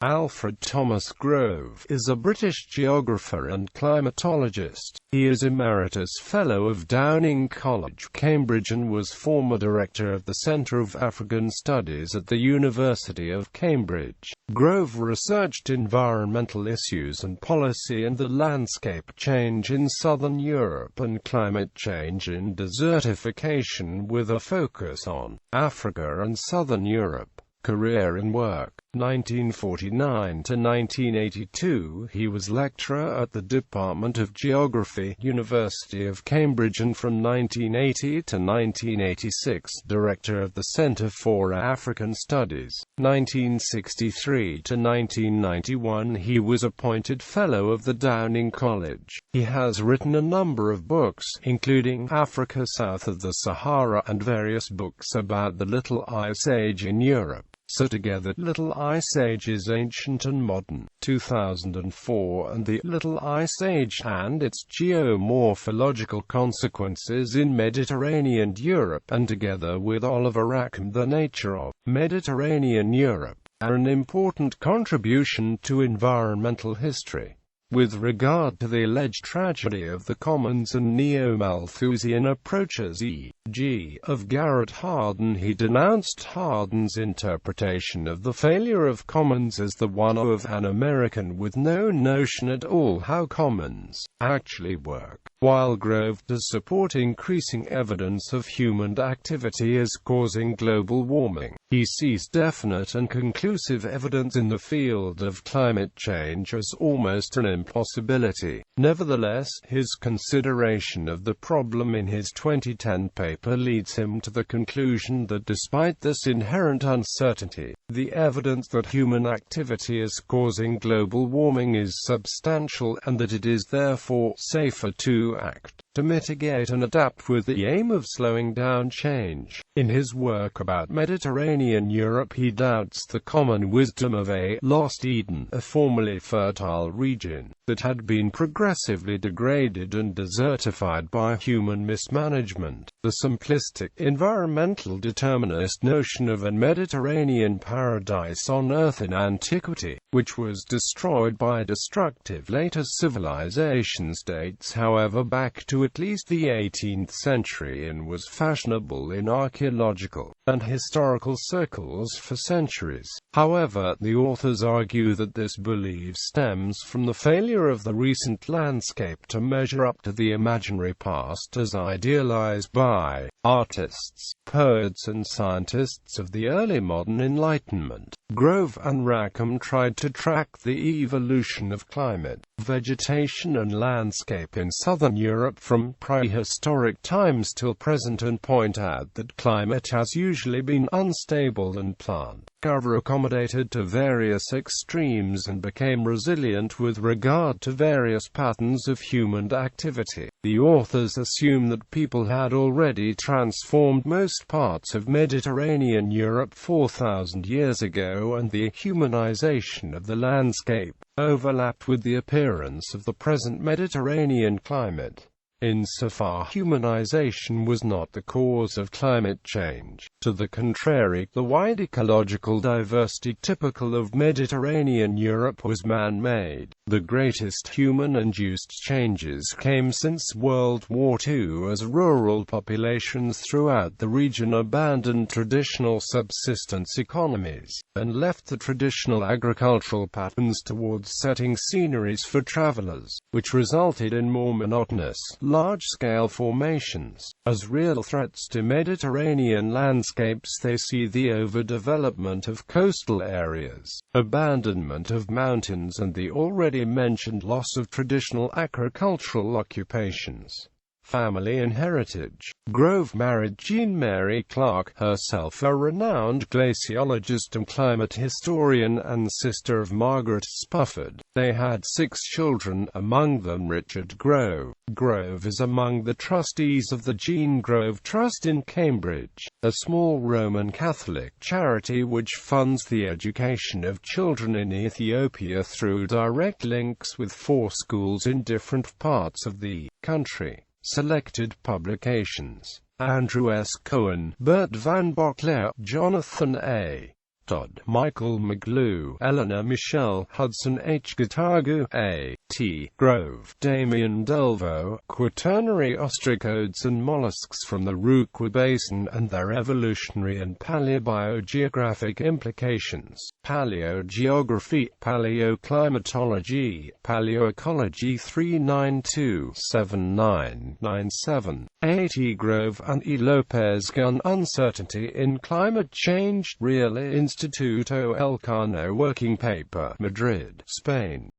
Alfred Thomas Grove is a British geographer and climatologist. He is Emeritus Fellow of Downing College, Cambridge, and was former Director of the Centre of African Studies at the University of Cambridge. Grove researched environmental issues and policy and the landscape change in southern Europe and climate change and desertification, with a focus on Africa and southern Europe. Career and work. 1949 to 1982, he was lecturer at the Department of Geography, University of Cambridge, and from 1980 to 1986, director of the Centre for African Studies. 1963 to 1991, he was appointed Fellow of the Downing College. He has written a number of books, including Africa South of the Sahara and various books about the Little Ice Age in Europe. So together, Little Ice Ages Ancient and Modern, 2004, and the Little Ice Age and its Geomorphological Consequences in Mediterranean Europe, and together with Oliver Rackham, The Nature of Mediterranean Europe, are an important contribution to environmental history. With regard to the alleged tragedy of the commons and neo-Malthusian approaches, e.g., of Garrett Hardin, he denounced Hardin's interpretation of the failure of commons as the one of an American with no notion at all how commons actually work, while Grove does support increasing evidence of human activity as causing global warming. He sees definite and conclusive evidence in the field of climate change as almost an impossibility. Nevertheless, his consideration of the problem in his 2010 paper leads him to the conclusion that despite this inherent uncertainty, the evidence that human activity is causing global warming is substantial, and that it is therefore safer to act to mitigate and adapt with the aim of slowing down change. In his work about Mediterranean Europe, he doubts the common wisdom of a lost Eden, a formerly fertile region that had been progressively degraded and desertified by human mismanagement. The simplistic, environmental determinist notion of a Mediterranean paradise on Earth in antiquity, which was destroyed by destructive later civilizations, dates however back to at least the 18th century and was fashionable in archaeological and historical circles for centuries. However, the authors argue that this belief stems from the failure of the recent landscape to measure up to the imaginary past as idealized by artists, poets and scientists of the early modern Enlightenment. Grove and Rackham tried to track the evolution of climate, vegetation and landscape in southern Europe from prehistoric times till present, and point out that climate has usually been unstable and plant cover accommodated to various extremes and became resilient with regard to various patterns of human activity. The authors assume that people had already transformed most parts of Mediterranean Europe 4,000 years ago, and the humanization of the landscape overlapped with the appearance of the present Mediterranean climate. Insofar, humanization was not the cause of climate change. To the contrary, the wide ecological diversity typical of Mediterranean Europe was man-made. The greatest human-induced changes came since World War II, as rural populations throughout the region abandoned traditional subsistence economies and left the traditional agricultural patterns towards setting sceneries for travelers, which resulted in more monotonous, large-scale formations. As real threats to Mediterranean landscapes, they see the overdevelopment of coastal areas, abandonment of mountains, and the already mentioned loss of traditional agricultural occupations. Family and heritage. Grove married Jean Mary Clark, herself a renowned glaciologist and climate historian and sister of Margaret Spufford. They had 6 children, among them Richard Grove. Grove is among the trustees of the Jean Grove Trust in Cambridge, a small Roman Catholic charity which funds the education of children in Ethiopia through direct links with 4 schools in different parts of the country. Selected publications: Andrew S. Cohen, Bert van Bockler, Jonathan A. Todd, Michael McGlew, Eleanor Michelle, Hudson H. Gatagu, A.T. Grove, Damien Delvaux, Quaternary ostracods and mollusks from the Rukwa Basin and their evolutionary and paleobiogeographic implications, paleogeography, paleoclimatology, paleoecology 392-7997, A.T. Grove and E. Lopez Gun, Uncertainty in Climate Change, Real Instituto Elcano Working Paper, Madrid, Spain.